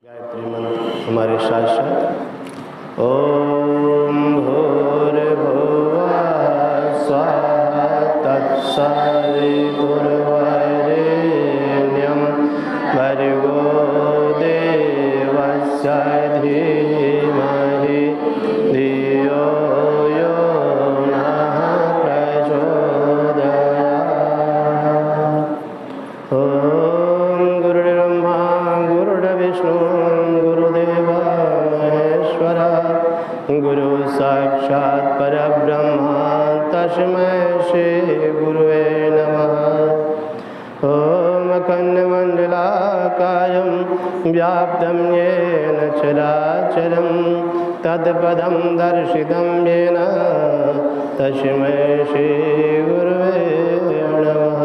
गायत्री मंत्र हमारे शास्त्र ओम भूर्भुवः स्वः तत्सवितुर्वरेण्यं भर्गो देवस्य धीमहि धियो यो नः प्रचोदयात्। ओम गुरुर्ब्रह्मा गुरुर्विष्णु गुरुदेव महेश्वरः गुरु साक्षात् परब्रह्म तस्मै श्री गुरुवे नमः। ओम अखण्डमण्डलाकारं व्याप्तं येन चराचरं तत्पदं दर्शितं येन तस्मै श्री गुरुवे नमः।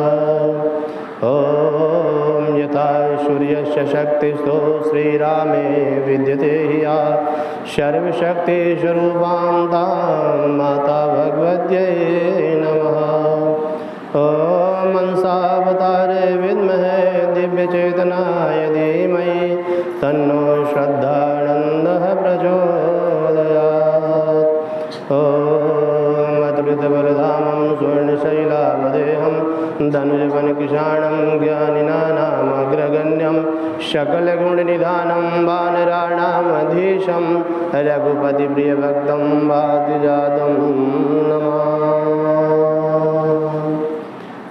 ओम यथा सूर्यस्य शक्तिस्थो श्रीरामे विद्यते या सर्वशक्तिस्वरूपां तां माता भगवत्यै नमः। ओम मनसावतारे विद्महे दिव्यचेतनाय धीमहि तन्नो श्रद्धानन्दः प्रचोदयात्। ओम अतुलितबलधामं स्वर्णशैलावदेहं धनुजवनकिशाणं ज्ञानिनानामग्रगण्यं सकलगुणनिधानं वानराणामधीशं रघुपतिप्रियभक्तं वादिजातं नमामि।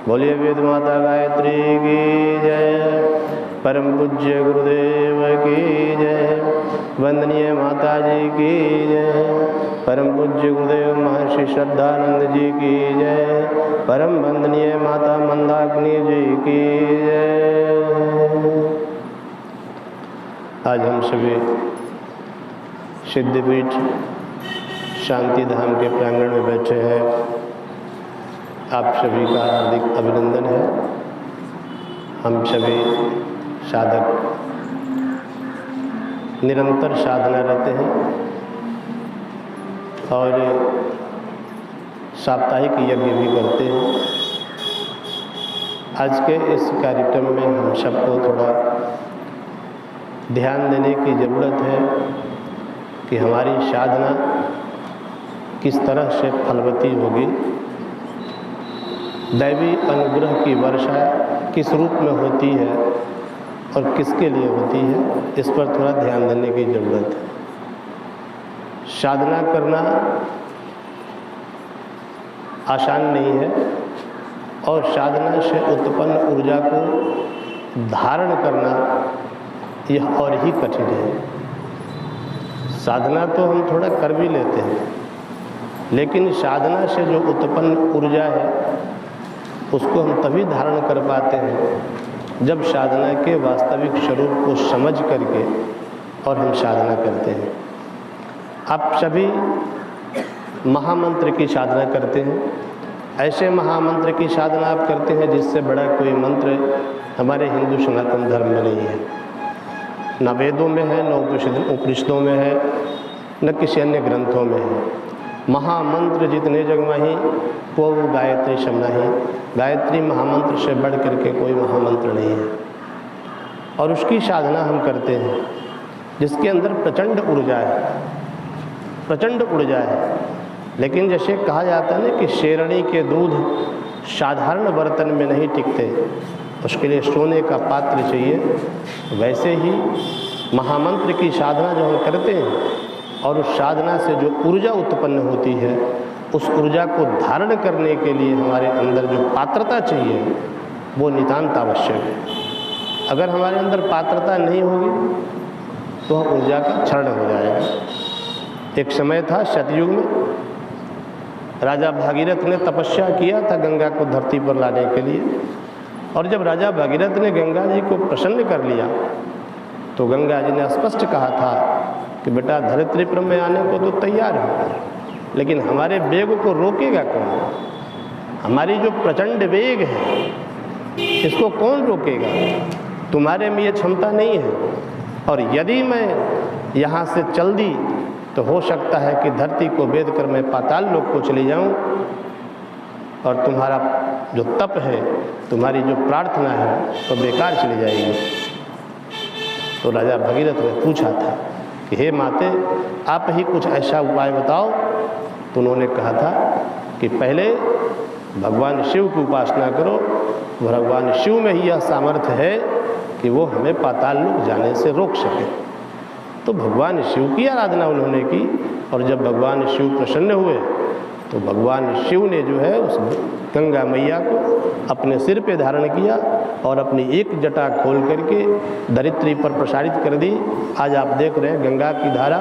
बोलिए वेद माता गायत्री की जय, परम पूज्य गुरुदेव की जय, वंदनीय माता जी की जय, परम पूज्य गुरुदेव महर्षि श्रद्धानंद जी की जय, परम वंदनीय माता मंदाकिनी जी की जय। आज हम सभी सिद्धपीठ शांति धाम के प्रांगण में बैठे हैं। आप सभी का हार्दिक अभिनंदन है। हम सभी साधक निरंतर साधना रहते हैं और साप्ताहिक यज्ञ भी करते हैं। आज के इस कार्यक्रम में हम सबको थोड़ा ध्यान देने की ज़रूरत है कि हमारी साधना किस तरह से फलवती होगी, दैवी अनुग्रह की वर्षा किस रूप में होती है और किसके लिए होती है, इस पर थोड़ा ध्यान देने की ज़रूरत है। साधना करना आसान नहीं है और साधना से उत्पन्न ऊर्जा को धारण करना यह और ही कठिन है। साधना तो हम थोड़ा कर भी लेते हैं, लेकिन साधना से जो उत्पन्न ऊर्जा है उसको हम तभी धारण कर पाते हैं जब साधना के वास्तविक स्वरूप को समझ करके और हम साधना करते हैं। आप सभी महामंत्र की साधना करते हैं। ऐसे महामंत्र की साधना आप करते हैं जिससे बड़ा कोई मंत्र हमारे हिंदू सनातन धर्म में नहीं है। न वेदों में है, न उपनिषदों में है, न किसी अन्य ग्रंथों में है। महामंत्र जितने जग माही वो गायत्री समनाही। गायत्री महामंत्र से बढ़ करके कोई महामंत्र नहीं है और उसकी साधना हम करते हैं जिसके अंदर प्रचंड ऊर्जा है, प्रचंड ऊर्जा है। लेकिन जैसे कहा जाता है ना कि शेरनी के दूध साधारण बर्तन में नहीं टिकते, उसके लिए सोने का पात्र चाहिए। वैसे ही महामंत्र की साधना जो हम करते हैं और उस साधना से जो ऊर्जा उत्पन्न होती है, उस ऊर्जा को धारण करने के लिए हमारे अंदर जो पात्रता चाहिए वो नितांत आवश्यक है। अगर हमारे अंदर पात्रता नहीं होगी तो ऊर्जा का क्षरण हो जाएगा। एक समय था सतयुग में, राजा भागीरथ ने तपस्या किया था गंगा को धरती पर लाने के लिए, और जब राजा भागीरथ ने गंगा जी को प्रसन्न कर लिया तो गंगा जी ने स्पष्ट कहा था कि बेटा धरित्री पर में आने को तो तैयार हो, लेकिन हमारे वेग को रोकेगा कौन? हमारी जो प्रचंड वेग है इसको कौन रोकेगा? तुम्हारे में ये क्षमता नहीं है, और यदि मैं यहाँ से चल दी तो हो सकता है कि धरती को भेद कर मैं पाताल लोक को चली जाऊँ और तुम्हारा जो तप है, तुम्हारी जो प्रार्थना है तो बेकार चली जाएगी। तो राजा भगीरथ ने पूछा था कि हे माते, आप ही कुछ ऐसा उपाय बताओ। तो उन्होंने कहा था कि पहले भगवान शिव की उपासना करो, भगवान शिव में ही यह सामर्थ्य है कि वो हमें पाताल लोक जाने से रोक सके। तो भगवान शिव की आराधना उन्होंने की, और जब भगवान शिव प्रसन्न हुए तो भगवान शिव ने जो है उस गंगा मैया को अपने सिर पे धारण किया और अपनी एक जटा खोल करके धरित्री पर प्रसारित कर दी। आज आप देख रहे हैं गंगा की धारा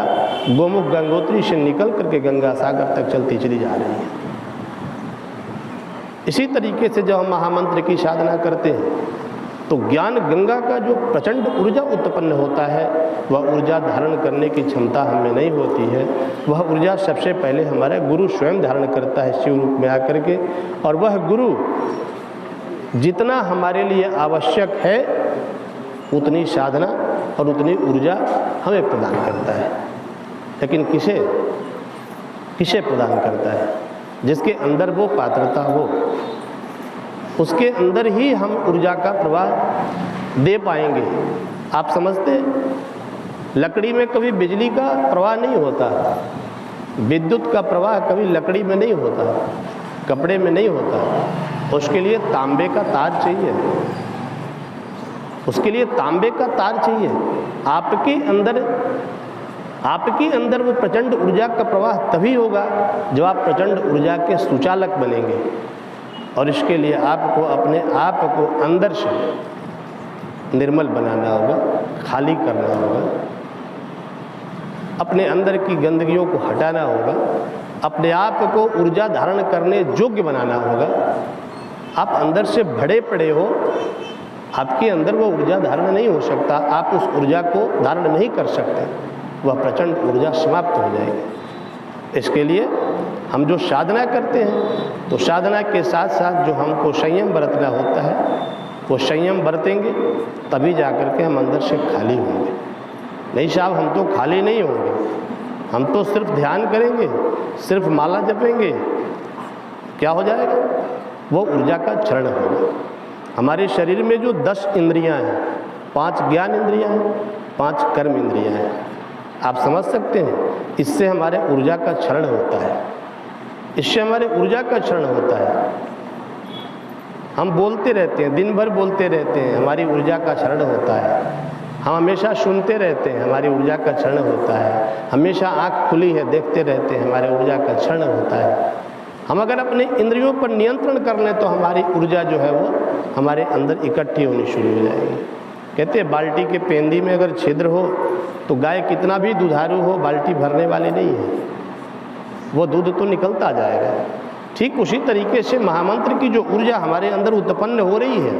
गोमुख गंगोत्री से निकल करके गंगा सागर तक चलती चली जा रही है। इसी तरीके से जब हम महामंत्र की साधना करते हैं तो ज्ञान गंगा का जो प्रचंड ऊर्जा उत्पन्न होता है, वह ऊर्जा धारण करने की क्षमता हमें नहीं होती है। वह ऊर्जा सबसे पहले हमारा गुरु स्वयं धारण करता है शिव रूप में आकर के, और वह गुरु जितना हमारे लिए आवश्यक है उतनी साधना और उतनी ऊर्जा हमें प्रदान करता है। लेकिन किसे प्रदान करता है? जिसके अंदर वो पात्रता हो, उसके अंदर ही हम ऊर्जा का प्रवाह दे पाएंगे। आप समझते, लकड़ी में कभी बिजली का प्रवाह नहीं होता, विद्युत का प्रवाह कभी लकड़ी में नहीं होता, कपड़े में नहीं होता। उसके लिए तांबे का तार चाहिए, उसके लिए तांबे का तार चाहिए। आपके अंदर वो प्रचंड ऊर्जा का प्रवाह तभी होगा जब आप प्रचंड ऊर्जा के सुचालक बनेंगे। और इसके लिए आपको अपने आप को अंदर से निर्मल बनाना होगा, खाली करना होगा, अपने अंदर की गंदगियों को हटाना होगा, अपने आप को ऊर्जा धारण करने योग्य बनाना होगा। आप अंदर से भरे पड़े हो, आपके अंदर वो ऊर्जा धारण नहीं हो सकता, आप उस ऊर्जा को धारण नहीं कर सकते, वह प्रचंड ऊर्जा समाप्त हो जाएगी। इसके लिए हम जो साधना करते हैं तो साधना के साथ साथ जो हमको संयम बरतना होता है वो संयम बरतेंगे, तभी जाकर के हम अंदर से खाली होंगे। नहीं साहब, हम तो खाली नहीं होंगे, हम तो सिर्फ ध्यान करेंगे, सिर्फ माला जपेंगे, क्या हो जाएगा? वो ऊर्जा का क्षरण होगा। हमारे शरीर में जो 10 इंद्रियां हैं, 5 ज्ञान इंद्रियां हैं, 5 कर्म इंद्रियां हैं, आप समझ सकते हैं, इससे हमारे ऊर्जा का क्षरण होता है, इससे हमारे ऊर्जा का क्षरण होता है। हम बोलते रहते हैं, दिन भर बोलते रहते हैं, हमारी ऊर्जा का क्षरण होता है। हम हमेशा सुनते रहते हैं, हमारी ऊर्जा का क्षरण होता है। हमेशा आँख खुली है, देखते रहते हैं, हमारे ऊर्जा का क्षरण होता है। हम अगर अपने इंद्रियों पर नियंत्रण कर लें तो हमारी ऊर्जा जो है वो हमारे अंदर इकट्ठी होनी शुरू हो जाएगी। कहते हैं बाल्टी के पेंदी में अगर छिद्र हो तो गाय कितना भी दुधारू हो, बाल्टी भरने वाली नहीं है, वो दूध तो निकलता जाएगा। ठीक उसी तरीके से महामंत्र की जो ऊर्जा हमारे अंदर उत्पन्न हो रही है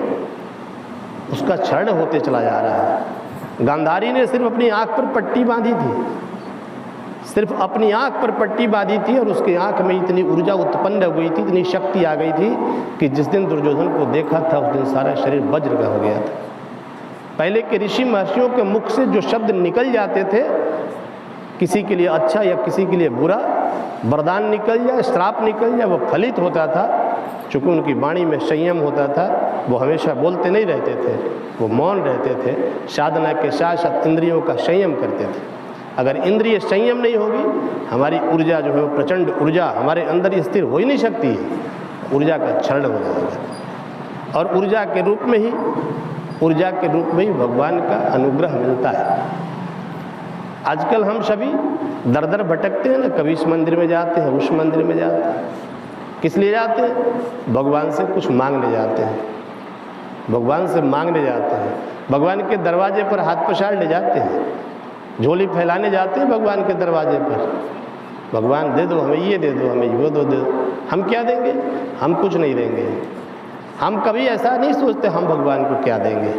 उसका क्षरण होते चला जा रहा है। गांधारी ने सिर्फ अपनी आँख पर पट्टी बांधी थी, सिर्फ अपनी आँख पर पट्टी बांधी थी और उसकी आँख में इतनी ऊर्जा उत्पन्न हो गई थी, इतनी शक्ति आ गई थी कि जिस दिन दुर्योधन को देखा था उस दिन सारा शरीर वज्र का हो गया था। पहले के ऋषि महर्षियों के मुख से जो शब्द निकल जाते थे, किसी के लिए अच्छा या किसी के लिए बुरा, वरदान निकल जाए, श्राप निकल जाए, वो फलित होता था। चूँकि उनकी वाणी में संयम होता था, वो हमेशा बोलते नहीं रहते थे, वो मौन रहते थे, साधना के साथ साथ इंद्रियों का संयम करते थे। अगर इंद्रिय संयम नहीं होगी, हमारी ऊर्जा जो है वो प्रचंड ऊर्जा हमारे अंदर स्थिर हो ही नहीं सकती है, ऊर्जा का क्षरण हो जाएगा। और ऊर्जा के रूप में ही भगवान का अनुग्रह मिलता है। आजकल हम सभी दर दर भटकते हैं ना, कभी इस मंदिर में जाते हैं, उस मंदिर में जाते हैं। किस लिए जाते हैं? भगवान से कुछ मांगने जाते हैं, भगवान से मांगने जाते हैं, भगवान के दरवाजे पर हाथ पसारने जाते हैं, झोली फैलाने जाते हैं भगवान के दरवाजे पर। भगवान दे दो हमें, ये दे दो हमें, वो दो दे दो। हम क्या देंगे? हम कुछ नहीं देंगे। हम कभी ऐसा नहीं सोचते हम भगवान को क्या देंगे,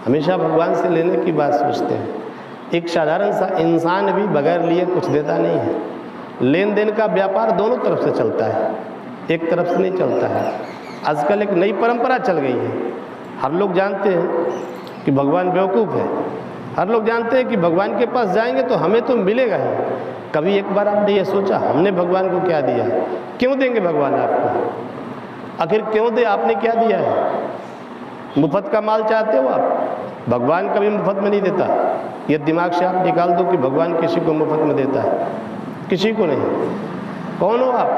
हमेशा भगवान से लेने की बात सोचते हैं। एक साधारण सा इंसान भी बगैर लिए कुछ देता नहीं है। लेन देन का व्यापार दोनों तरफ से चलता है, एक तरफ से नहीं चलता है। आजकल एक नई परंपरा चल गई है। हर लोग जानते हैं कि भगवान बेवकूफ़ है, हर लोग जानते हैं कि भगवान के पास जाएंगे तो हमें तो मिलेगा ही। कभी एक बार आपने ये सोचा हमने भगवान को क्या दिया? क्यों देंगे भगवान आपको? आखिर क्यों दे? आपने क्या दिया है? मुफ्त का माल चाहते हो आप? भगवान कभी मुफ्त में नहीं देता। ये दिमाग से आप निकाल दो कि भगवान किसी को मुफ्त में देता है, किसी को नहीं। कौन हो आप?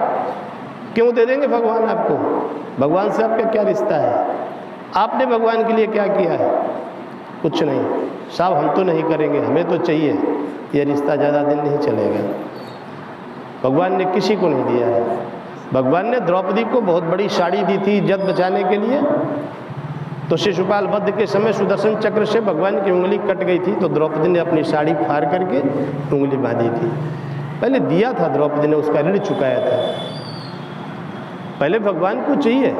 क्यों दे देंगे भगवान आपको? भगवान से आपका क्या रिश्ता है? आपने भगवान के लिए क्या किया है? कुछ नहीं। साहब हम तो नहीं करेंगे, हमें तो चाहिए, ये रिश्ता ज़्यादा दिन नहीं चलेगा। भगवान ने किसी को नहीं दिया है। भगवान ने द्रौपदी को बहुत बड़ी साड़ी दी थी इज्जत बचाने के लिए, तो शिशुपाल वध के समय सुदर्शन चक्र से भगवान की उंगली कट गई थी, तो द्रौपदी ने अपनी साड़ी फाड़ करके उंगली बांधी थी। पहले दिया था, द्रौपदी ने उसका ऋण चुकाया था। पहले भगवान को चाहिए।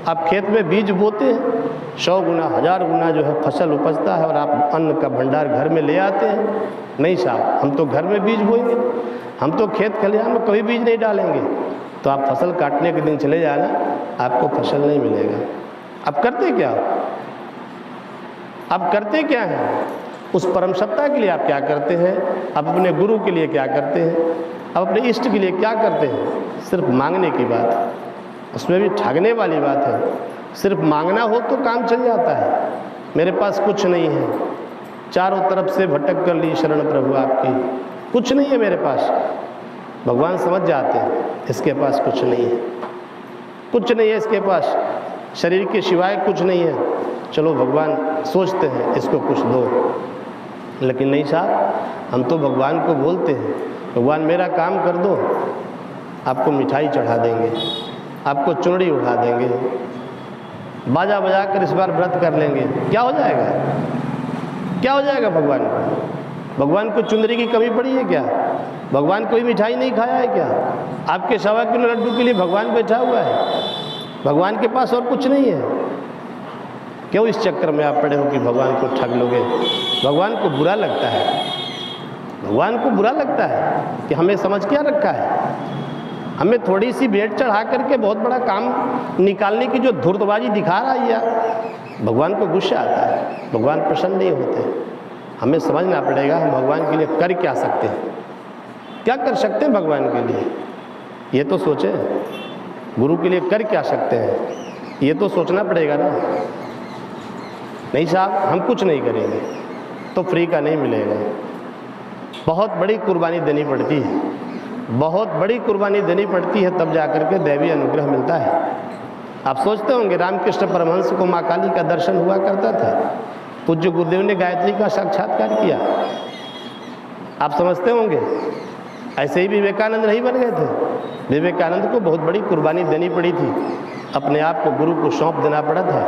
आप खेत में बीज बोते हैं, 100 गुना 1000 गुना जो है फसल उपजता है, और आप अन्न का भंडार घर में ले आते हैं। नहीं साहब, हम तो घर में बीज बोएंगे, हम तो खेत खलिहान में कभी बीज नहीं डालेंगे। तो आप फसल काटने के दिन चले जाना, आपको फसल नहीं मिलेगा। अब करते क्या? अब करते क्या हैं? उस परम सत्ता के लिए आप क्या करते हैं? आप अपने गुरु के लिए क्या करते हैं? आप अपने इष्ट के लिए क्या करते हैं? सिर्फ मांगने की बात, उसमें भी ठगने वाली बात है। सिर्फ मांगना हो तो काम चल जाता है। मेरे पास कुछ नहीं है, चारों तरफ से भटक कर ली शरण प्रभु आपकी, कुछ नहीं है मेरे पास। भगवान समझ जाते हैं इसके पास कुछ नहीं है, कुछ नहीं है इसके पास, शरीर के सिवाय कुछ नहीं है। चलो भगवान सोचते हैं इसको कुछ दो, लेकिन नहीं साहब, हम तो भगवान को बोलते हैं, भगवान मेरा काम कर दो, आपको मिठाई चढ़ा देंगे, आपको चुनरी उठा देंगे, बाजा बजा कर इस बार व्रत कर लेंगे। क्या हो जाएगा? क्या हो जाएगा भगवान को? भगवान को चुनरी की कमी पड़ी है क्या? भगवान कोई मिठाई नहीं खाया है क्या? आपके 1.25 किलो लड्डू के लिए भगवान बैठा हुआ है। भगवान के पास और कुछ नहीं है। क्यों इस चक्कर में आप पड़े हो कि भगवान को ठग लोगे? भगवान को बुरा लगता है, भगवान को बुरा लगता है कि हमें समझ क्या रखा है। हमें थोड़ी सी भेंट चढ़ा करके बहुत बड़ा काम निकालने की जो धूर्तबाजी दिखा रहा है, या भगवान को गुस्सा आता है, भगवान प्रसन्न नहीं होते। हमें समझना पड़ेगा हम भगवान के लिए कर क्या सकते हैं, क्या कर सकते हैं भगवान के लिए, ये तो सोचें। गुरु के लिए कर क्या सकते हैं, ये तो सोचना पड़ेगा ना। नहीं साहब, हम कुछ नहीं करेंगे तो फ्री का नहीं मिलेगा। बहुत बड़ी कुर्बानी देनी पड़ती है, बहुत बड़ी कुर्बानी देनी पड़ती है, तब जाकर के दैवी अनुग्रह मिलता है। आप सोचते होंगे रामकृष्ण परमहंस को माँ काली का दर्शन हुआ करता था, पूज्य गुरुदेव ने गायत्री का साक्षात्कार किया। आप समझते होंगे ऐसे ही विवेकानंद नहीं बन गए थे। विवेकानंद को बहुत बड़ी कुर्बानी देनी पड़ी थी, अपने आप को गुरु को सौंप देना पड़ा था।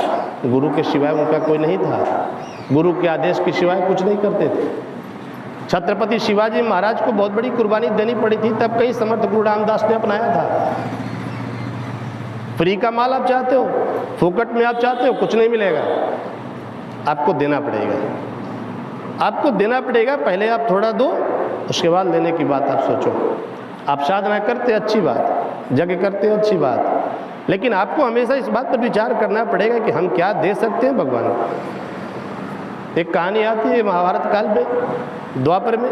गुरु के सिवाय उनका कोई नहीं था, गुरु के आदेश के सिवाय कुछ नहीं करते थे। छत्रपति शिवाजी महाराज को बहुत बड़ी कुर्बानी देनी पड़ी थी, तब कई समर्थ गुरु रामदास ने अपनाया था। फ्री का माल आप चाहते हो, फोकट में आप चाहते हो, कुछ नहीं मिलेगा, आपको देना पड़ेगा, आपको देना पड़ेगा। पहले आप थोड़ा दो, उसके बाद लेने की बात आप सोचो। आप साधना करते अच्छी बात, यज्ञ करते अच्छी बात, लेकिन आपको हमेशा इस बात पर विचार करना पड़ेगा कि हम क्या दे सकते हैं भगवान को। एक कहानी आती है महाभारत काल में, द्वापर में,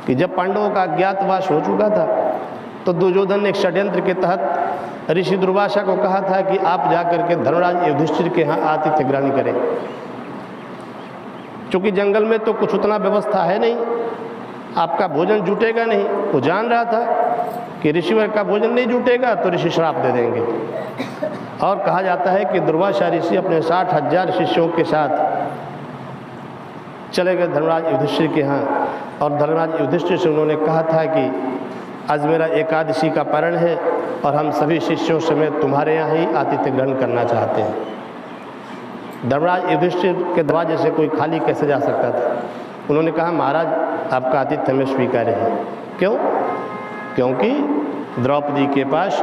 कि जब पांडवों का अज्ञातवास हो चुका था, तो दुर्योधन ने एक षड्यंत्र के तहत ऋषि दुर्वासा को कहा था कि आप जाकर के धर्मराज युधिष्ठिर के यहाँ आतिथ्य ग्रहण करें। चूँकि जंगल में तो कुछ उतना व्यवस्था है नहीं, आपका भोजन जुटेगा नहीं। वो जान रहा था कि ऋषिवर का भोजन नहीं जुटेगा तो ऋषि श्राप दे देंगे। और कहा जाता है कि दुर्वासा ऋषि अपने 60,000 शिष्यों के साथ चले गए धर्मराज युधिष्ठिर के यहाँ, और धर्मराज युधिष्ठिर से उन्होंने कहा था कि आज मेरा एकादशी का पारण है और हम सभी शिष्यों समेत तुम्हारे यहाँ ही आतिथ्य ग्रहण करना चाहते हैं। धर्मराज युधिष्ठिर के दरवाजे से कोई खाली कैसे जा सकता था? उन्होंने कहा महाराज आपका आतिथ्य हमें स्वीकार्य है। क्यों? क्योंकि द्रौपदी के पास,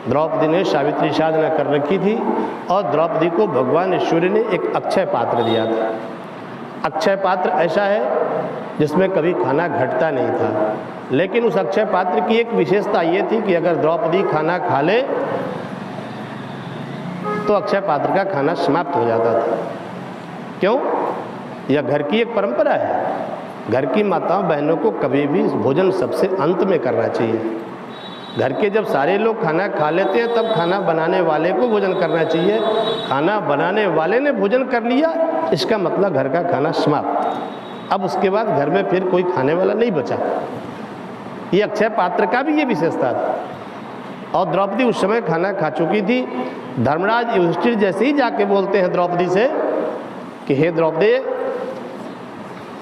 द्रौपदी ने सावित्री साधना कर रखी थी और द्रौपदी को भगवान ईश्वर ने एक अक्षय पात्र दिया था। अक्षय पात्र ऐसा है जिसमें कभी खाना घटता नहीं था, लेकिन उस अक्षय पात्र की एक विशेषता ये थी कि अगर द्रौपदी खाना खा ले तो अक्षय पात्र का खाना समाप्त हो जाता था। क्यों? यह घर की एक परंपरा है। घर की माताओं बहनों को कभी भी भोजन सबसे अंत में करना चाहिए। घर के जब सारे लोग खाना खा लेते हैं तब खाना बनाने वाले को भोजन करना चाहिए। खाना बनाने वाले ने भोजन कर लिया, इसका मतलब घर का खाना समाप्त। अब उसके बाद घर में फिर कोई खाने वाला नहीं बचा। ये अक्षय पात्र का भी ये विशेषता था। और द्रौपदी उस समय खाना खा चुकी थी। धर्मराज युधिष्ठिर जैसे ही जाके बोलते हैं द्रौपदी से कि हे द्रौपदी,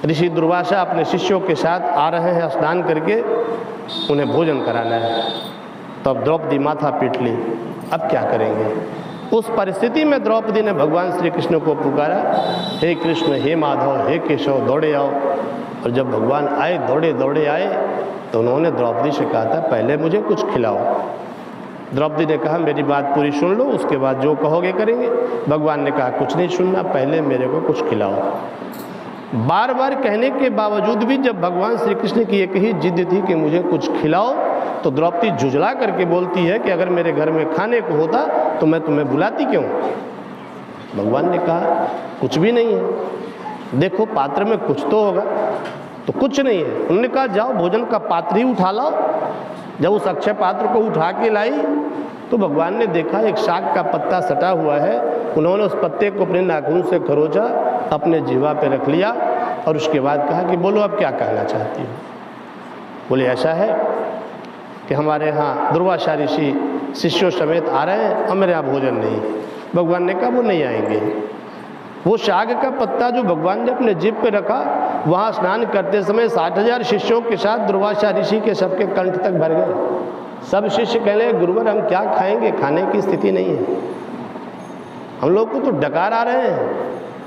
ऋषि दुर्वासा अपने शिष्यों के साथ आ रहे हैं स्नान करके, उन्हें भोजन कराना है। तब द्रौपदी माथा पीट ली, अब क्या करेंगे। उस परिस्थिति में द्रौपदी ने भगवान श्री कृष्ण को पुकारा, हे कृष्ण, हे माधव, हे केशव, दौड़े आओ। और जब भगवान आए, दौड़े दौड़े आए, तो उन्होंने द्रौपदी से कहा था, पहले मुझे कुछ खिलाओ। द्रौपदी ने कहा, मेरी बात पूरी सुन लो, उसके बाद जो कहोगे करेंगे। भगवान ने कहा, कुछ नहीं सुनना, पहले मेरे को कुछ खिलाओ। बार बार कहने के बावजूद भी जब भगवान श्री कृष्ण की एक ही जिद थी कि मुझे कुछ खिलाओ, तो द्रौपदी झुझला करके बोलती है कि अगर मेरे घर में खाने को होता तो मैं तुम्हें बुलाती क्यों। भगवान ने कहा, कुछ भी नहीं है, देखो पात्र में कुछ तो होगा। तो कुछ नहीं है। उन्होंने कहा, जाओ भोजन का पात्र ही उठा लाओ। जब उस अक्षय पात्र को उठा के लाई तो भगवान ने देखा एक शाक का पत्ता सटा हुआ है। उन्होंने उस पत्ते को अपने नाखून से खरोचा, अपने जीवा पे रख लिया और उसके बाद कहा कि बोलो अब क्या कहना चाहती हो। बोले, ऐसा है कि हमारे यहाँ दुर्वासा ऋषि शिष्यों समेत आ रहे हैं और मेरे यहाँ भोजन नहीं। भगवान ने कहा, वो नहीं आएंगे। वो शाक का पत्ता जो भगवान ने अपने जीभ पे रखा, वहाँ स्नान करते समय 60,000 शिष्यों के साथ दुर्वासा ऋषि के सबके कंठ तक भर गए। सब शिष्य कह रहे, गुरुवर हम क्या खाएंगे, खाने की स्थिति नहीं है, हम लोग को तो डकार आ रहे हैं,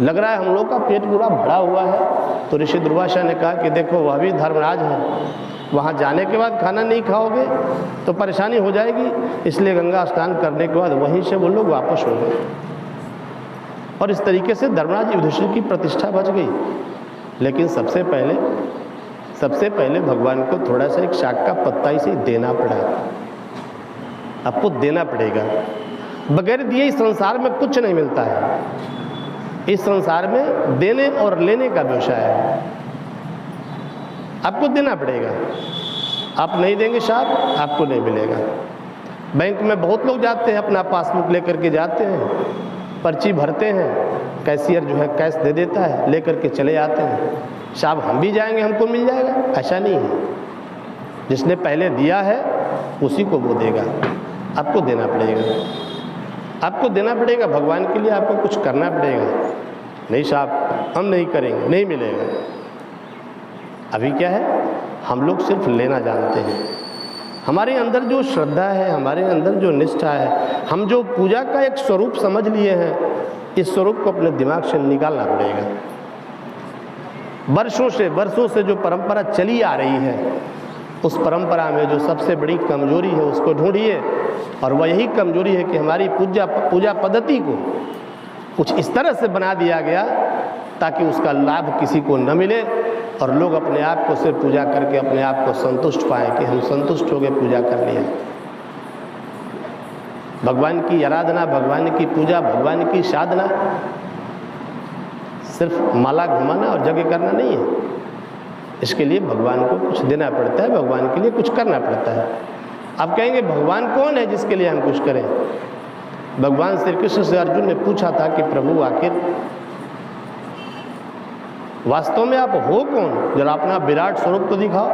लग रहा है हम लोग का पेट पूरा भरा हुआ है। तो ऋषि दुर्वासा ने कहा कि देखो, वह भी धर्मराज है, वहाँ जाने के बाद खाना नहीं खाओगे तो परेशानी हो जाएगी, इसलिए गंगा स्नान करने के बाद वहीं से वो लोग वापस हो गए। और इस तरीके से धर्मराज युधिष्ठिर की प्रतिष्ठा बच गई। लेकिन सबसे पहले भगवान को थोड़ा सा एक शाक का पत्ता इसे देना पड़ा। आपको देना पड़ेगा, बगैर दिए इस संसार में कुछ नहीं मिलता है। इस संसार में देने और लेने का व्यवसाय है, आपको देना पड़ेगा। आप नहीं देंगे साहब, आपको नहीं मिलेगा। बैंक में बहुत लोग जाते हैं, अपना पासबुक लेकर के जाते हैं, पर्ची भरते हैं, कैशियर जो है कैश दे देता है, लेकर के चले आते हैं। साहब हम भी जाएंगे, हमको मिल जाएगा, ऐसा नहीं है। जिसने पहले दिया है उसी को वो देगा। आपको देना पड़ेगा, आपको देना पड़ेगा। भगवान के लिए आपको कुछ करना पड़ेगा। नहीं साहब हम नहीं करेंगे, नहीं मिलेगा। अभी क्या है, हम लोग सिर्फ लेना जानते हैं। हमारे अंदर जो श्रद्धा है, हमारे अंदर जो निष्ठा है, हम जो पूजा का एक स्वरूप समझ लिए हैं, इस स्वरूप को अपने दिमाग से निकालना पड़ेगा। वर्षों से जो परंपरा चली आ रही है, उस परंपरा में जो सबसे बड़ी कमजोरी है उसको ढूंढिए। और वह यही कमजोरी है कि हमारी पूजा पद्धति को कुछ इस तरह से बना दिया गया ताकि उसका लाभ किसी को न मिले और लोग अपने आप को सिर्फ पूजा करके अपने आप को संतुष्ट पाएं कि हम संतुष्ट हो गए, पूजा कर लिया। भगवान की आराधना, भगवान की पूजा, भगवान की साधना सिर्फ माला घुमाना और यज्ञ करना नहीं है। इसके लिए भगवान को कुछ देना पड़ता है, भगवान के लिए कुछ करना पड़ता है। आप कहेंगे भगवान कौन है जिसके लिए हम कुछ करें। भगवान श्री कृष्ण से अर्जुन ने पूछा था कि प्रभु आखिर वास्तव में आप हो कौन, जरा अपना विराट स्वरूप तो दिखाओ।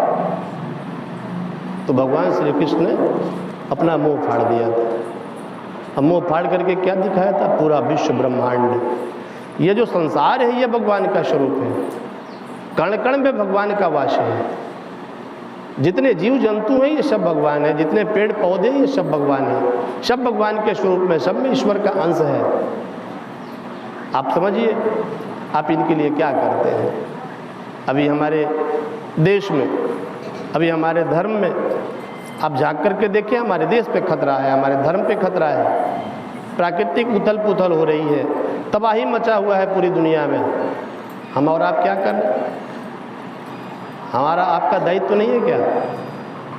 तो भगवान श्री कृष्ण ने अपना मुंह फाड़ दिया था। अब मुंह फाड़ करके क्या दिखाया था, पूरा विश्व ब्रह्मांड, ये जो संसार है ये भगवान का स्वरूप है। कण कण में भगवान का वास है। जितने जीव जंतु हैं ये सब भगवान है, जितने पेड़ पौधे ये सब भगवान है, सब भगवान के स्वरूप में, सब में ईश्वर का अंश है। आप समझिए आप इनके लिए क्या करते हैं। अभी हमारे देश में, अभी हमारे धर्म में आप झाँक करके देखिए, हमारे देश पे खतरा है, हमारे धर्म पे खतरा है। प्राकृतिक उथल पुथल हो रही है, तबाही मचा हुआ है पूरी दुनिया में। हम और आप क्या कर रहे हैं? हमारा आपका दायित्व तो नहीं है क्या?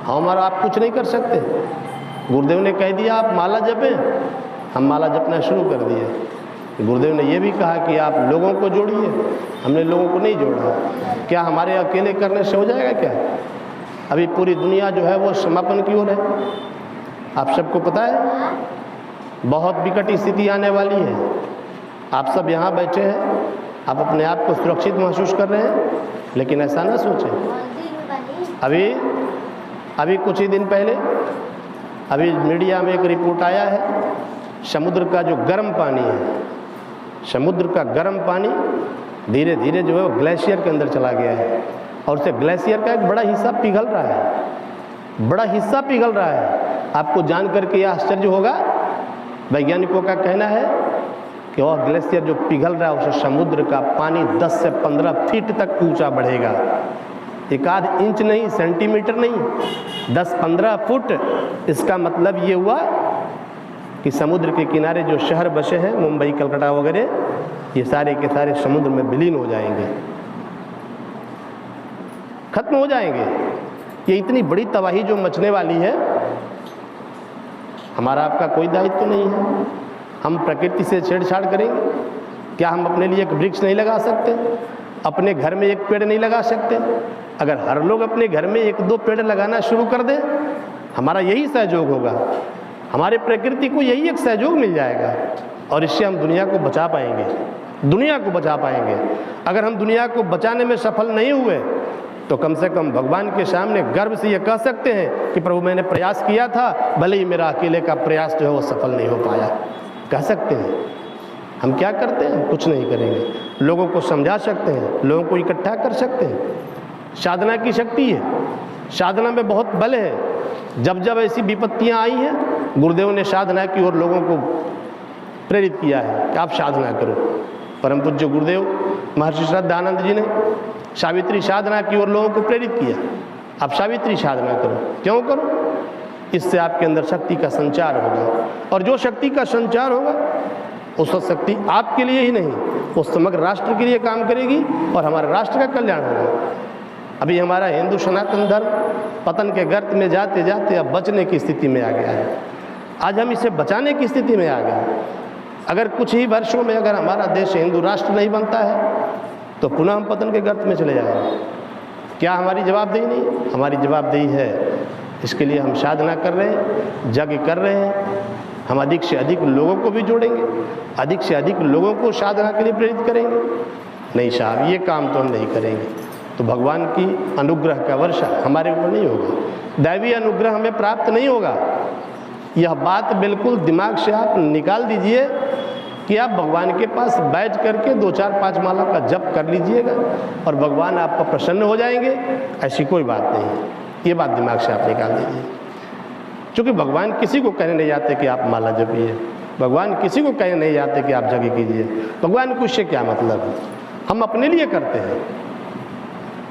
हम और आप कुछ नहीं कर सकते? गुरुदेव ने कह दिया आप माला जपें, हम माला जपना शुरू कर दिए। गुरुदेव ने यह भी कहा कि आप लोगों को जोड़िए, हमने लोगों को नहीं जोड़ा। क्या हमारे अकेले करने से हो जाएगा क्या? अभी पूरी दुनिया जो है वो समापन की ओर है। आप सबको पता है बहुत विकट स्थिति आने वाली है। आप सब यहाँ बैठे हैं, आप अपने आप को सुरक्षित महसूस कर रहे हैं, लेकिन ऐसा ना सोचें। अभी कुछ ही दिन पहले अभी मीडिया में एक रिपोर्ट आया है, समुद्र का जो गर्म पानी है, समुद्र का गर्म पानी धीरे धीरे जो है ग्लेशियर के अंदर चला गया है और उसे ग्लेशियर का एक बड़ा हिस्सा पिघल रहा है, बड़ा हिस्सा पिघल रहा है। आपको जान करके यह आश्चर्य होगा, वैज्ञानिकों का कहना है कि वह ग्लेशियर जो पिघल रहा है उसे समुद्र का पानी 10 से 15 फीट तक ऊंचा बढ़ेगा। एक आध इंच नहीं, सेंटीमीटर नहीं, 10-15 फुट। इसका मतलब ये हुआ कि समुद्र के किनारे जो शहर बसे हैं, मुंबई, कलकत्ता वगैरह, ये सारे के सारे समुद्र में विलीन हो जाएंगे, खत्म हो जाएंगे। ये इतनी बड़ी तबाही जो मचने वाली है, हमारा आपका कोई दायित्व तो नहीं है। हम प्रकृति से छेड़छाड़ करेंगे? क्या हम अपने लिए एक वृक्ष नहीं लगा सकते? अपने घर में एक पेड़ नहीं लगा सकते? अगर हर लोग अपने घर में 1-2 पेड़ लगाना शुरू कर दें, हमारा यही सहयोग होगा, हमारे प्रकृति को यही एक सहयोग मिल जाएगा और इससे हम दुनिया को बचा पाएंगे, दुनिया को बचा पाएंगे। अगर हम दुनिया को बचाने में सफल नहीं हुए तो कम से कम भगवान के सामने गर्व से ये कह सकते हैं कि प्रभु मैंने प्रयास किया था, भले ही मेरा अकेले का प्रयास जो है वो सफल नहीं हो पाया, कह सकते हैं। हम क्या करते हैं? कुछ नहीं करेंगे। लोगों को समझा सकते हैं, लोगों को इकट्ठा कर सकते हैं। साधना की शक्ति है, साधना में बहुत बल है। जब जब ऐसी विपत्तियां आई हैं, गुरुदेव ने साधना की ओर लोगों को प्रेरित किया है कि आप साधना करो। परम पूज्य गुरुदेव महर्षि श्रद्धानंद जी ने सावित्री साधना की ओर लोगों को प्रेरित किया, आप सावित्री साधना करो। क्यों करो? इससे आपके अंदर शक्ति का संचार होगा और जो शक्ति का संचार होगा उस शक्ति आपके लिए ही नहीं, वो समग्र राष्ट्र के लिए काम करेगी और हमारे राष्ट्र का कल्याण होगा। अभी हमारा हिंदू सनातन धर्म पतन के गर्त में जाते जाते अब बचने की स्थिति में आ गया है। आज हम इसे बचाने की स्थिति में आ गए। अगर कुछ ही वर्षों में अगर हमारा देश हिंदू राष्ट्र नहीं बनता है तो पुनः हम पतन के गर्त में चले जाएंगे। क्या हमारी जवाबदेही नहीं? हमारी जवाबदेही है। इसके लिए हम साधना कर रहे हैं, यज्ञ कर रहे हैं। हम अधिक से अधिक लोगों को भी जोड़ेंगे, अधिक से अधिक लोगों को साधना के लिए प्रेरित करेंगे। नहीं साहब, ये काम तो हम नहीं करेंगे तो भगवान की अनुग्रह का वर्षा हमारे ऊपर नहीं होगा, दैवीय अनुग्रह हमें प्राप्त नहीं होगा। यह बात बिल्कुल दिमाग से आप निकाल दीजिए कि आप भगवान के पास बैठ करके 2-4-5 माला का जप कर लीजिएगा और भगवान आप पर प्रसन्न हो जाएंगे। ऐसी कोई बात नहीं है, ये बात दिमाग से आप निकाल दीजिए। क्योंकि भगवान किसी को कहने नहीं जाते कि आप माला जपिए, भगवान किसी को कहने नहीं जाते कि आप जग कीजिए। भगवान को इससे क्या मतलब है? हम अपने लिए करते हैं।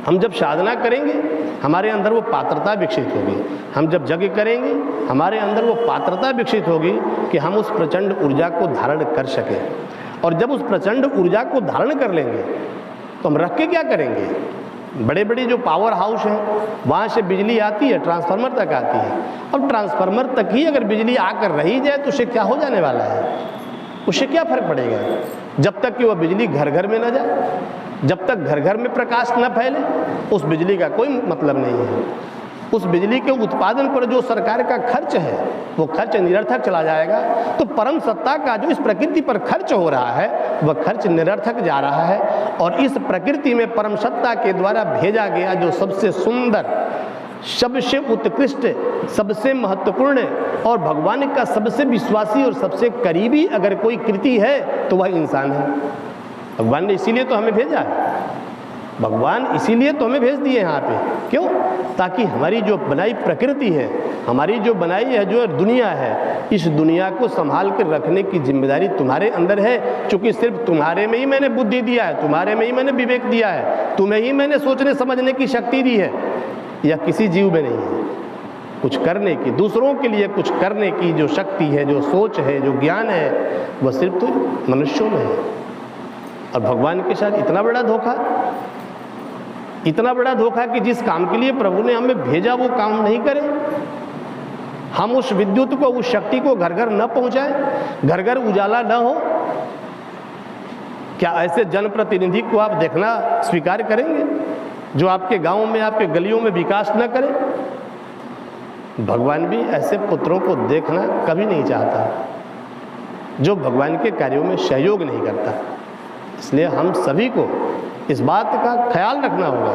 हम जब साधना करेंगे हमारे अंदर वो पात्रता विकसित होगी, हम जब यज्ञ करेंगे हमारे अंदर वो पात्रता विकसित होगी कि हम उस प्रचंड ऊर्जा को धारण कर सकें। और जब उस प्रचंड ऊर्जा को धारण कर लेंगे तो हम रख के क्या करेंगे? बड़े बड़े जो पावर हाउस हैं वहाँ से बिजली आती है, ट्रांसफार्मर तक आती है। अब ट्रांसफार्मर तक ही अगर बिजली आकर रही जाए तो उसे क्या हो जाने वाला है? उससे क्या फर्क पड़ेगा? जब तक कि वह बिजली घर घर में न जाए, जब तक घर घर में प्रकाश न फैले, उस बिजली का कोई मतलब नहीं है। उस बिजली के उत्पादन पर जो सरकार का खर्च है वो खर्च निरर्थक चला जाएगा। तो परम सत्ता का जो इस प्रकृति पर खर्च हो रहा है वह खर्च निरर्थक जा रहा है। और इस प्रकृति में परम सत्ता के द्वारा भेजा गया जो सबसे सुंदर, सबसे उत्कृष्ट, सबसे महत्वपूर्ण और भगवान का सबसे विश्वासी और सबसे करीबी अगर कोई कृति है तो वह इंसान है। भगवान ने इसीलिए तो हमें भेजा है, भगवान इसीलिए तो हमें भेज दिए यहाँ पे। क्यों? ताकि हमारी जो बनाई प्रकृति है, हमारी जो बनाई है जो दुनिया है, इस दुनिया को संभाल कर रखने की जिम्मेदारी तुम्हारे अंदर है। क्योंकि सिर्फ तुम्हारे में ही मैंने बुद्धि दिया है, तुम्हारे में ही मैंने विवेक दिया है, तुम्हें ही मैंने सोचने समझने की शक्ति दी है। यह किसी जीव में नहीं है। कुछ करने की, दूसरों के लिए कुछ करने की जो शक्ति है, जो सोच है, जो ज्ञान है, वह सिर्फ तो मनुष्यों में है। और भगवान के साथ इतना बड़ा धोखा, इतना बड़ा धोखा कि जिस काम के लिए प्रभु ने हमें भेजा वो काम नहीं करें। हम उस विद्युत को, उस शक्ति को घर घर न पहुंचाएं, घर घर उजाला न हो। क्या ऐसे जनप्रतिनिधि को आप देखना स्वीकार करेंगे जो आपके गांव में, आपके गलियों में विकास न करें? भगवान भी ऐसे पुत्रों को देखना कभी नहीं चाहता जो भगवान के कार्यों में सहयोग नहीं करता। इसलिए हम सभी को इस बात का ख्याल रखना होगा,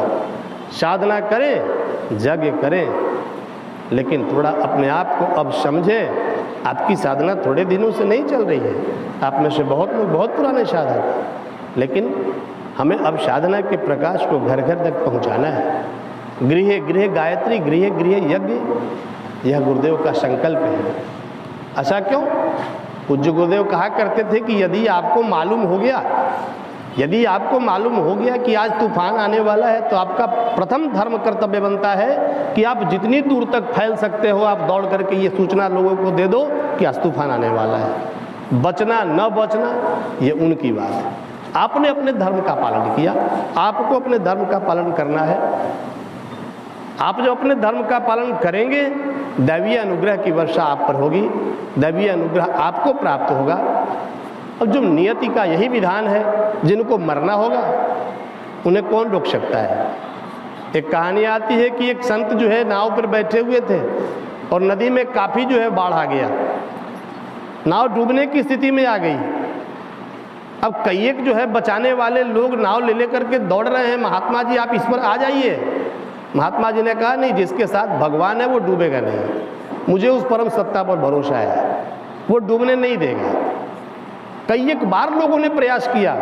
साधना करें, यज्ञ करें, लेकिन थोड़ा अपने आप को अब समझें। आपकी साधना थोड़े दिनों से नहीं चल रही है, आप में से बहुत लोग बहुत पुराने साधक, लेकिन हमें अब साधना के प्रकाश को घर घर तक पहुंचाना है। गृह गृह गायत्री, गृह गृह यज्ञ, यह गुरुदेव का संकल्प है। ऐसा क्यों? पूज्य गुरुदेव कहा करते थे कि यदि आपको मालूम हो गया कि आज तूफान आने वाला है, तो आपका प्रथम धर्म कर्तव्य बनता है कि आप जितनी दूर तक फैल सकते हो आप दौड़ करके ये सूचना लोगों को दे दो कि आज तूफान आने वाला है। बचना न बचना ये उनकी बात है, आपने अपने धर्म का पालन किया, आपको अपने धर्म का पालन करना है। आप जो अपने धर्म का पालन करेंगे, दैवीय अनुग्रह की वर्षा आप पर होगी, दैवीय अनुग्रह आपको प्राप्त होगा। अब जो नियति का यही विधान है, जिनको मरना होगा उन्हें कौन रोक सकता है। एक कहानी आती है कि एक संत जो है नाव पर बैठे हुए थे और नदी में काफ़ी जो है बाढ़ आ गया, नाव डूबने की स्थिति में आ गई। अब कई एक जो है बचाने वाले लोग नाव ले लेकर के दौड़ रहे हैं, महात्मा जी आप इस पर आ जाइए। महात्मा जी ने कहा नहीं, जिसके साथ भगवान है वो डूबेगा नहीं, मुझे उस परम सत्ता पर भरोसा है, वो डूबने नहीं देगा। कई एक बार लोगों ने प्रयास किया,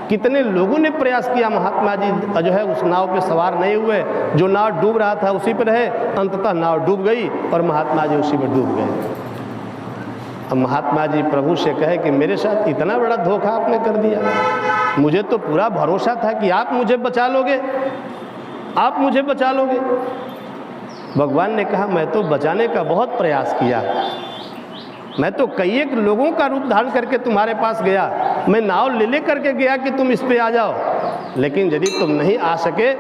कितने लोगों ने प्रयास किया, महात्मा जी जो है उस नाव पे सवार नहीं हुए, जो नाव डूब रहा था उसी पर रहे, अंततः नाव डूब गई और महात्मा जी उसी में डूब गए। अब महात्मा जी प्रभु से कहे कि मेरे साथ इतना बड़ा धोखा आपने कर दिया, मुझे तो पूरा भरोसा था कि आप मुझे बचा लोगे, आप मुझे बचा लोगे। भगवान ने कहा मैं तो बचाने का बहुत प्रयास किया, मैं तो कई एक लोगों का रूप धारण करके तुम्हारे पास गया, मैं नाव ले करके गया कि तुम इस पे आ जाओ, लेकिन यदि तुम नहीं आ सके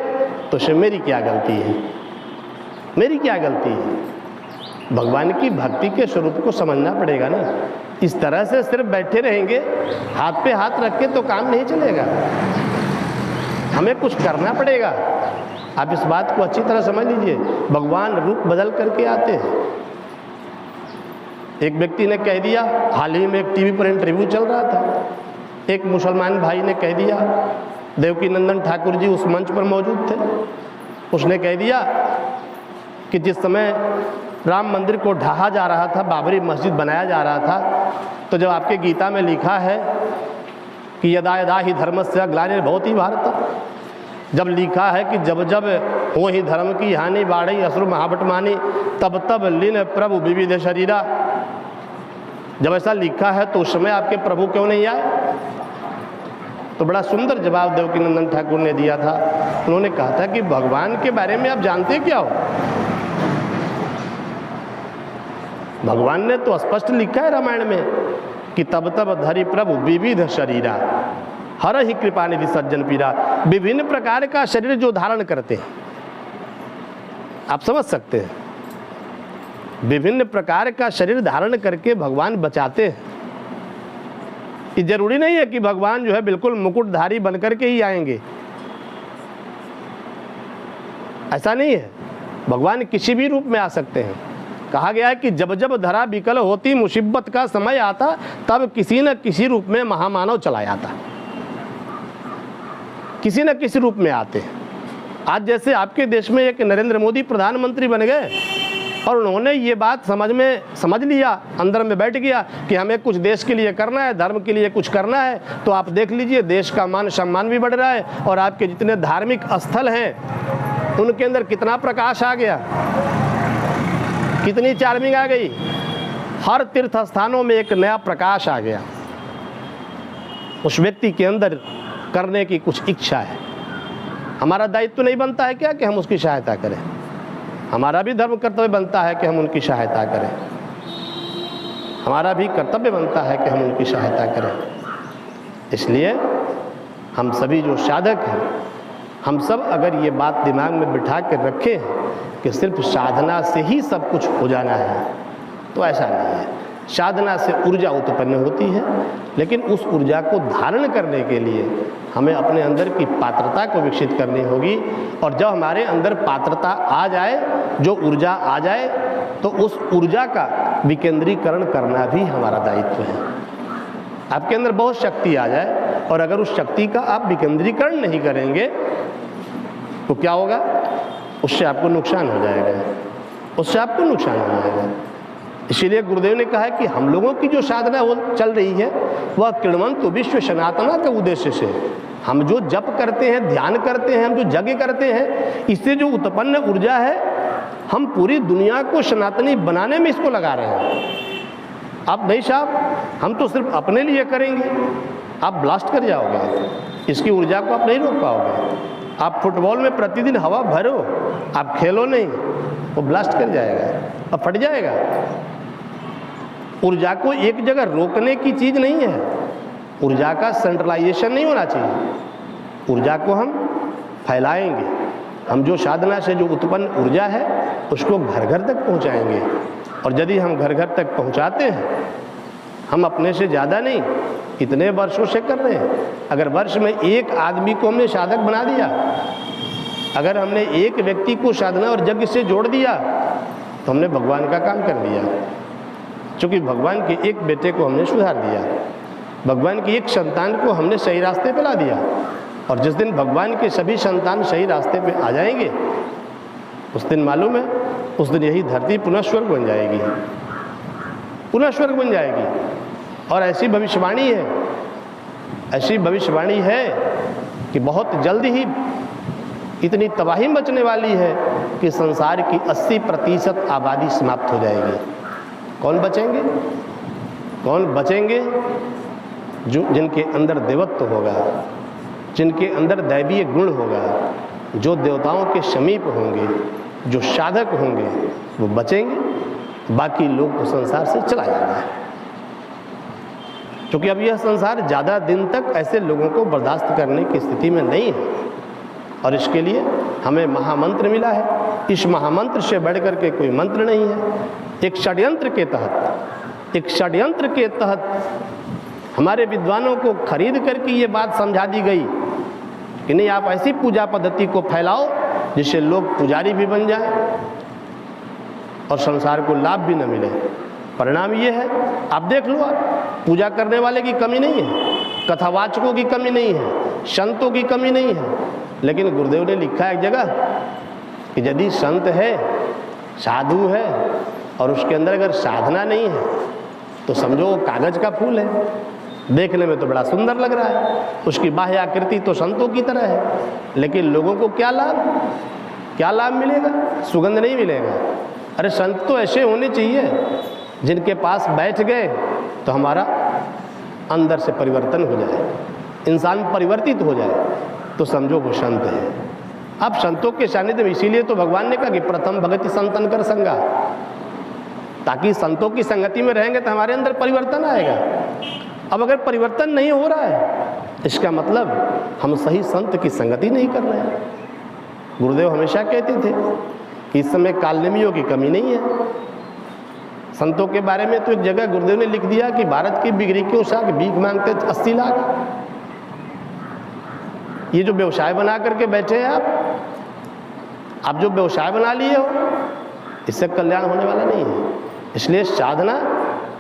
तो फिर मेरी क्या गलती है, मेरी क्या गलती है। भगवान की भक्ति के स्वरूप को समझना पड़ेगा ना। इस तरह से सिर्फ बैठे रहेंगे हाथ पे हाथ रख के तो काम नहीं चलेगा, हमें कुछ करना पड़ेगा। आप इस बात को अच्छी तरह समझ लीजिए, भगवान रूप बदल करके आते हैं। एक व्यक्ति ने कह दिया, हाल ही में एक टीवी पर इंटरव्यू चल रहा था, एक मुसलमान भाई ने कह दिया, देवकी नंदन ठाकुर जी उस मंच पर मौजूद थे, उसने कह दिया कि जिस समय राम मंदिर को ढहा जा रहा था, बाबरी मस्जिद बनाया जा रहा था, तो जब आपके गीता में लिखा है कि यदा यदा ही धर्मस्य ग्लानिर्भवति भारत, जब लिखा है कि जब जब हो ही धर्म की हानि बाढ़ई असुर महाभट मानी, तब तब लीन प्रभु विविध शरीरा, जब ऐसा लिखा है तो उस समय आपके प्रभु क्यों नहीं आए। तो बड़ा सुंदर जवाब देवकी नंदन ठाकुर ने दिया था। उन्होंने कहा था कि भगवान के बारे में आप जानते क्या हो, भगवान ने तो स्पष्ट लिखा है रामायण में कि तब तब धरि प्रभु विविध शरीरा हर ही कृपा निधि सज्जन पीरा। विभिन्न प्रकार का शरीर जो धारण करते हैं, आप समझ सकते हैं, विभिन्न प्रकार का शरीर धारण करके भगवान बचाते हैं। ये जरूरी नहीं है कि भगवान जो है बिल्कुल मुकुटधारी बनकर के ही आएंगे, ऐसा नहीं है, भगवान किसी भी रूप में आ सकते हैं। कहा गया है कि जब जब धरा विकल होती, मुसीबत का समय आता, तब किसी न किसी रूप में महामानव चला जाता, किसी न किसी रूप में आते हैं। आज जैसे आपके देश में एक नरेंद्र मोदी प्रधानमंत्री बन गए और उन्होंने ये बात समझ लिया, अंदर में बैठ गया कि हमें कुछ देश के लिए करना है, धर्म के लिए कुछ करना है, तो आप देख लीजिए देश का मान सम्मान भी बढ़ रहा है और आपके जितने धार्मिक स्थल हैं उनके अंदर कितना प्रकाश आ गया, कितनी चार्मिंग आ गई। हर तीर्थ स्थानों में एक नया प्रकाश आ गया। उस व्यक्ति के अंदर करने की कुछ इच्छा है। हमारा दायित्व तो नहीं बनता है क्या कि हम उसकी सहायता करें, हमारा भी धर्म कर्तव्य बनता है कि हम उनकी सहायता करें, हमारा भी कर्तव्य बनता है कि हम उनकी सहायता करें। इसलिए हम सभी जो साधक हैं, हम सब अगर ये बात दिमाग में बिठा कर रखें कि सिर्फ साधना से ही सब कुछ हो जाना है, तो ऐसा नहीं है। साधना से ऊर्जा उत्पन्न होती है, लेकिन उस ऊर्जा को धारण करने के लिए हमें अपने अंदर की पात्रता को विकसित करनी होगी। और जब हमारे अंदर पात्रता आ जाए, जो ऊर्जा आ जाए, तो उस ऊर्जा का विकेंद्रीकरण करना भी हमारा दायित्व है। आपके अंदर बहुत शक्ति आ जाए और अगर उस शक्ति का आप विकेंद्रीकरण नहीं करेंगे तो क्या होगा? उससे आपको नुकसान हो जाएगा, उससे आपको नुकसान हो जाएगा। इसीलिए गुरुदेव ने कहा है कि हम लोगों की जो साधना वो चल रही है वह किण्वंतु विश्व सनातना के उद्देश्य से, हम जो जप करते हैं, ध्यान करते हैं, हम जो यज्ञ करते हैं, इससे जो उत्पन्न ऊर्जा है हम पूरी दुनिया को सनातनी बनाने में इसको लगा रहे हैं। आप नहीं साहब, हम तो सिर्फ अपने लिए करेंगे, आप ब्लास्ट कर जाओगे, इसकी ऊर्जा को आप नहीं रोक पाओगे। आप फुटबॉल में प्रतिदिन हवा भरो, आप खेलो नहीं, वो ब्लास्ट कर जाएगा और फट जाएगा। ऊर्जा को एक जगह रोकने की चीज़ नहीं है, ऊर्जा का सेंट्रलाइजेशन नहीं होना चाहिए। ऊर्जा को हम फैलाएंगे, हम जो साधना से जो उत्पन्न ऊर्जा है उसको घर घर तक पहुंचाएंगे। और यदि हम घर घर तक पहुंचाते हैं, हम अपने से ज़्यादा नहीं, इतने वर्षों से कर रहे हैं। अगर वर्ष में एक आदमी को हमने साधक बना दिया, अगर हमने एक व्यक्ति को साधना और यज्ञ से जोड़ दिया, तो हमने भगवान का काम कर दिया। क्योंकि भगवान के एक बेटे को हमने सुधार दिया, भगवान की एक संतान को हमने सही रास्ते पे ला दिया। और जिस दिन भगवान के सभी संतान सही रास्ते पे आ जाएंगे, उस दिन मालूम है, उस दिन यही धरती पुनः स्वर्ग बन जाएगी, पुनः स्वर्ग बन जाएगी। और ऐसी भविष्यवाणी है, ऐसी भविष्यवाणी है कि बहुत जल्द ही इतनी तबाही मचने वाली है कि संसार की 80% आबादी समाप्त हो जाएगी। कौन बचेंगे? कौन बचेंगे? जो जिनके अंदर देवत्व होगा, जिनके अंदर दैवीय गुण होगा, जो देवताओं के समीप होंगे, जो साधक होंगे, वो बचेंगे। बाकी लोग को संसार से चला जाना है। क्योंकि अब यह संसार ज़्यादा दिन तक ऐसे लोगों को बर्दाश्त करने की स्थिति में नहीं है। और इसके लिए हमें महामंत्र मिला है। इस महामंत्र से बढ़कर के कोई मंत्र नहीं है। एक षड्यंत्र के तहत हमारे विद्वानों को खरीद करके ये बात समझा दी गई कि नहीं, आप ऐसी पूजा पद्धति को फैलाओ जिससे लोग पुजारी भी बन जाएं और संसार को लाभ भी न मिले। परिणाम ये है, आप देख लो, आप पूजा करने वाले की कमी नहीं है, कथावाचकों की कमी नहीं है, संतों की कमी नहीं है। लेकिन गुरुदेव ने लिखा है एक जगह कि यदि संत है, साधु है और उसके अंदर अगर साधना नहीं है तो समझो वो कागज का फूल है। देखने में तो बड़ा सुंदर लग रहा है, उसकी बाह्य आकृति तो संतों की तरह है, लेकिन लोगों को क्या लाभ मिलेगा? सुगंध नहीं मिलेगा। अरे संत तो ऐसे होने चाहिए जिनके पास बैठ गए तो हमारा अंदर से परिवर्तन हो जाए, इंसान परिवर्तित हो जाए, तो समझो वो संत है। अब संतों के सानिध्य में, इसीलिए तो भगवान ने कहा कि प्रथम भगति संतन कर संगा, ताकि संतों की संगति में रहेंगे तो हमारे अंदर परिवर्तन आएगा। अब अगर परिवर्तन नहीं हो रहा है, इसका मतलब हम सही संत की संगति नहीं कर रहे हैं। गुरुदेव हमेशा कहते थे कि इस समय कालनेमियों की कमी नहीं है। संतों के बारे में तो एक जगह गुरुदेव ने लिख दिया कि भारत की बिगड़ियों से भीख मांगते 80 लाख। ये जो व्यवसाय बना करके बैठे हैं आप जो व्यवसाय बना लिए हो, इससे कल्याण होने वाला नहीं है। इसलिए साधना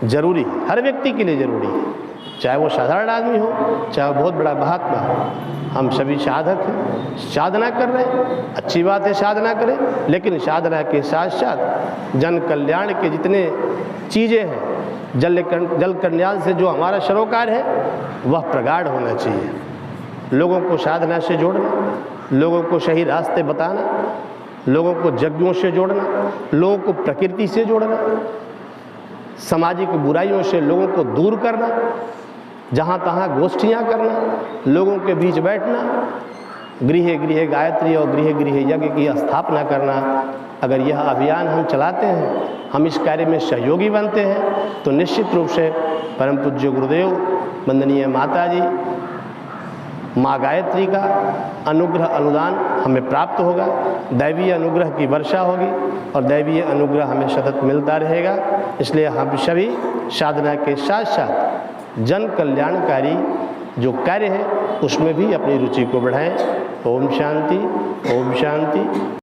जरूरी है, हर व्यक्ति के लिए जरूरी है, चाहे वो साधारण आदमी हो, चाहे वो बहुत बड़ा महात्मा हो। हम सभी साधक हैं, साधना कर रहे हैं, अच्छी बात है साधना करें, लेकिन साधना के साथ साथ जन कल्याण के जितने चीज़ें हैं, जल कल्याण से जो हमारा सरोकार है वह प्रगाढ़ होना चाहिए। लोगों को साधना से जोड़ना, लोगों को सही रास्ते बताना, लोगों को यज्ञों से जोड़ना, लोगों को प्रकृति से जोड़ना, सामाजिक बुराइयों से लोगों को दूर करना, जहाँ तहाँ गोष्ठियाँ करना, लोगों के बीच बैठना, गृह गृह गायत्री और गृह गृह यज्ञ की स्थापना करना। अगर यह अभियान हम चलाते हैं, हम इस कार्य में सहयोगी बनते हैं, तो निश्चित रूप से परम पूज्य गुरुदेव, वंदनीय माता जी, माँ गायत्री का अनुग्रह अनुदान हमें प्राप्त होगा, दैवीय अनुग्रह की वर्षा होगी और दैवीय अनुग्रह हमें सतत मिलता रहेगा। इसलिए हम सभी साधना के साथ साथ जन कल्याणकारी जो कार्य है उसमें भी अपनी रुचि को बढ़ाएं। ओम शांति, ओम शांति।